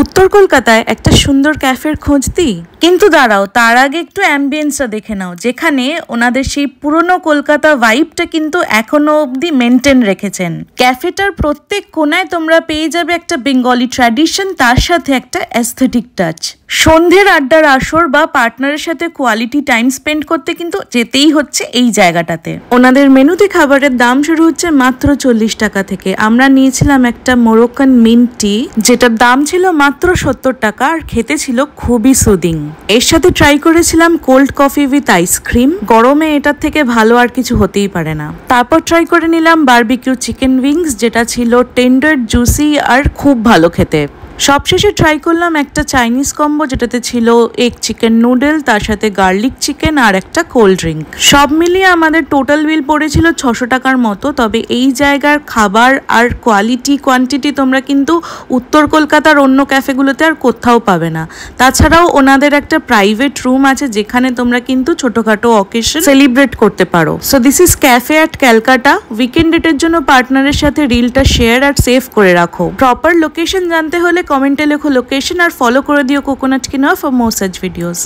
উত্তর কলকাতায় একটা সুন্দর ক্যাফের খোঁজ দিই, কিন্তু দাঁড়াও, তার আগে একটু অ্যাম্বিয়েন্সটা দেখে নাও, যেখানে ওনাদের সেই পুরনো কলকাতা ভাইবটা কিন্তু এখনো অবধি মেনটেন রেখেছেন। ক্যাফেটার প্রত্যেক কোনায় তোমরা পেয়ে যাবে একটা বেঙ্গলি ট্র্যাডিশন, তার সাথে একটা অ্যাস্থেটিক টাচ। সন্ধ্যের আড্ডার আসর বা পার্টনারের সাথে কোয়ালিটি টাইম স্পেন্ড করতে কিন্তু যেতেই হচ্ছে এই জায়গাটাতে। ওনাদের মেনুতে খাবারের দাম শুরু হচ্ছে মাত্র 40 টাকা থেকে। আমরা নিয়েছিলাম একটা মোরক্কান মিন্ট টি, যেটার দাম ছিল মাত্র 70 টাকা, আর খেতে ছিল খুবই সুদিং। এর সাথে ট্রাই করেছিলাম কোল্ড কফি উইথ আইসক্রিম। গরমে এটার থেকে ভালো আর কিছু হতেই পারে না। তারপর ট্রাই করে নিলাম বারবিকিউ চিকেন উইংস, যেটা ছিল টেন্ডার, জুসি আর খুব ভালো খেতে। সবশেষে ট্রাই করলাম একটা চাইনিজ কম্বো, যেটাতে ছিল এগ চিকেন নুডল, তার সাথে গার্লিক চিকেন আর একটা কোল্ড ড্রিঙ্ক। সব মিলিয়ে আমাদের টোটাল বিল পড়েছিল 600 টাকার মতো। তবে এই জায়গার খাবার আর কোয়ান্টিটি তোমরা কিন্তু উত্তর কলকাতার অন্য ক্যাফেগুলোতে আর কোথাও পাবে না। তাছাড়াও ওনাদের একটা প্রাইভেট রুম আছে, যেখানে তোমরা কিন্তু ছোটখাটো অকেশন সেলিব্রেট করতে পারো। So this is cafe at Calcutta. Weekend ডেটের জন্য পার্টনারের সাথে রিলটা শেয়ার আর সেভ করে রাখো। প্রপার লোকেশন জানতে হলে কমেন্টে লেখো লোকেশন, আর ফলো করে দিও coconut quinoa for more such videos.